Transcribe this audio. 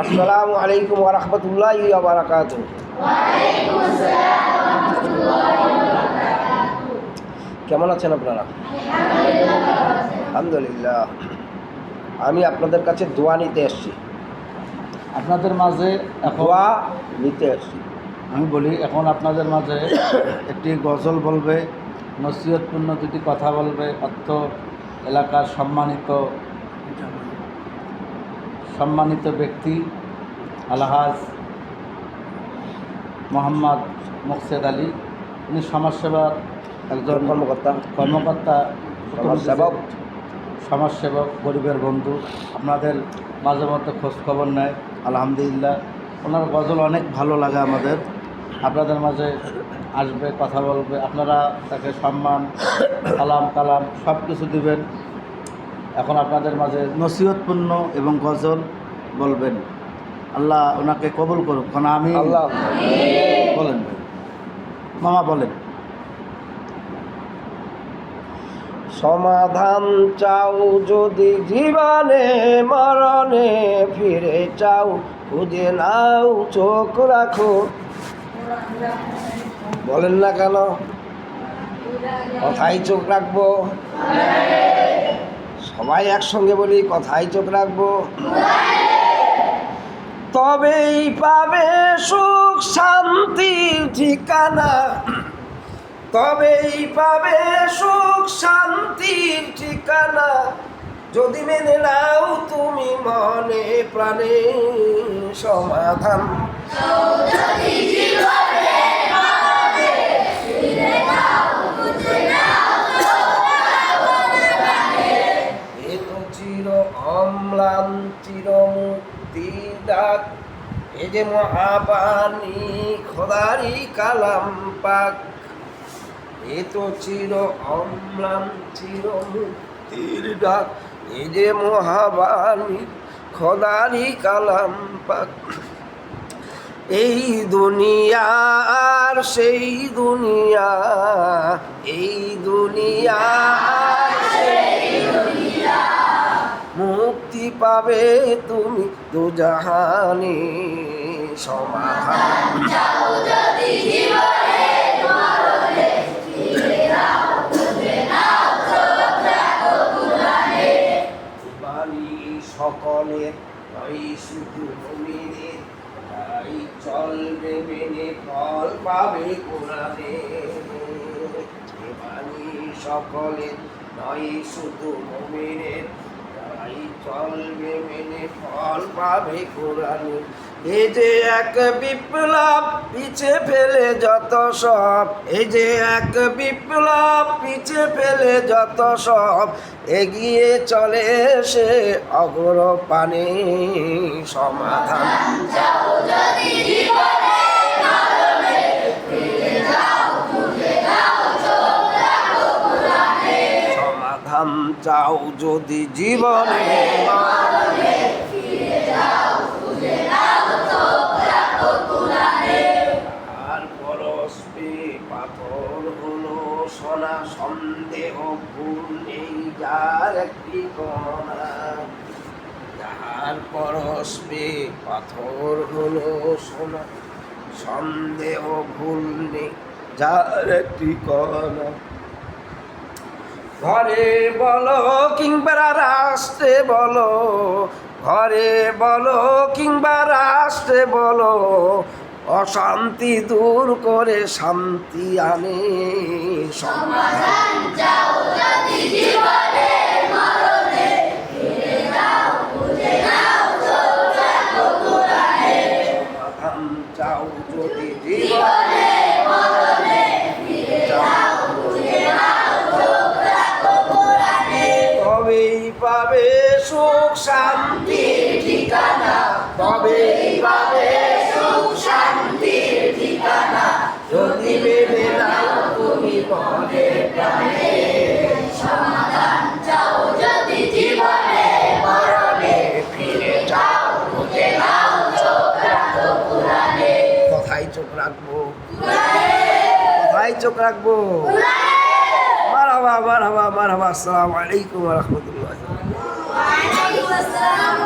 আসসালামু আলাইকুম ওয়া রাহমাতুল্লাহি ওয়া বারাকাতুহু। কেমন আছেন আপনারা? আলহামদুলিল্লাহ। আমি আপনাদের কাছে দোয়া নিতে এসেছি। আপনাদের মাঝে দোয়া নিতে এসেছি। আমি বলি, এখন আপনাদের মাঝে একটি গজল বলবে, নসিহতপূর্ণ দুটি কথা বলবে অর্থ এলাকার সম্মানিত ব্যক্তি আলহাজ মোহাম্মদ মোকসেদ আলী। উনি সমাজসেবার একজন কর্মকর্তা, সমাজসেবক, গরিবের বন্ধু। আপনাদের মাঝে মধ্যে খোঁজখবর নেয়, আলহামদুলিল্লাহ। ওনার গজল অনেক ভালো লাগে আমাদের। আপনাদের মাঝে আসবে, কথা বলবে, আপনারা তাকে সম্মান, সালাম কালাম সব কিছু দিবেন। এখন আপনাদের মাঝে নসিহতপূর্ণ এবং গজল বলবেন। আল্লাহ ওনাকে কবুল করুক। কারণ আমি আল্লাহ বলেন ভাই, মামা বলেন। সমাধান চাও যদি জীবনে মরণে, ফিরে চাও খুঁজে নাও চোখ রাখো। বলেন না কেন? কথায় চোখ রাখবো। সবাই একসঙ্গে বলি, কথায় চোখ রাখবো। তবেই পাবে সুখ শান্তির ঠিকানা, তবেই পাবে সুখ শান্তির ঠিকানা। যদি মেনে নাও তুমি মনে প্রাণে, সমাধান এ তো চির অম্লান চির মুক্তির ডাক, এ যে মহাবাণী খোদারি কালাম পাক। এ তো চির অম্লান চির মুক্তির ডাক, এ যে মহাবাণী খোদারি কালাম পাক। এই দুনিয়া আর সেই দুনিয়া, এই দুনিয়া আর সেই দুনিয়া, মুক্তি পাবে তুমি দুজাহানে। সমাধান চাও যদি জীবনে মরণে, ফিরে যাও খুঁজে নাও চোখ রাখো কুরআনে। বাণী সকলের নয় শুধু মুমিনের, তাই চলবে মেনে ফল পাবে কুরআনে। বাণী সকলের নয় শুধু মুমিনের, তাই চলবে মেনে ফল পাবে কুরআনে। এই যে এক বিপ্লব পিছে ফেলে যত সব, এই যে এক বিপ্লব পিছে ফেলে যত সব, এগিয়ে চলে সে অগ্রপানে। সমাধান চাও যদি জীবনে মরণে, ফিরে যাও খুঁজে নাও চোখ রাখো কুরআনে। সমাধান চাও যদি জীবনে মরণে, ফিরে যাও খুঁজে নাও চোখ রাখো কুরআনে। আর পরশে পাথর হলো সোনা, সন্দেহ ভুল নেই যার একটি কণা। যার পরশে পাথর হলো সোনা, সন্দেহ ভুল নেই যার একটি কণা। ঘরে বলো কিংবা রাষ্ট্রে বলো, ঘরে বলো কিংবা রাষ্ট্রে বলো, অশান্তি দূর করে শান্তি আনে। সমাধান চাও যদি জীবনে মরণে, ফিরে যাও খুঁজে নাও চোখ রাখো কুরআনে। সমাধান চাও যদি জীবনে মরণে, ফিরে যাও খুঁজে নাও চোখ রাখো কুরআনে। তবেই পাবে সুখ শান্তির ঠিকানা, তবেই পাবে সুখ শান্তির ঠিকানা। যদি মেনে নাও তুমি মনে প্রাণে। সমাধান চাও যদি জীবনে মরণে, ফিরে যাও খুঁজে নাও চোখ রাখো কুরআনে। কথায় চোখ রাখবো, কথায় চোখ রাখবো। মারহাবা মারহাবা মারহাবা। আসসালামু আলাইকুম ওয়া রাহমাতুল্লাহ। ওয়া আলাইকুম আসসালাম।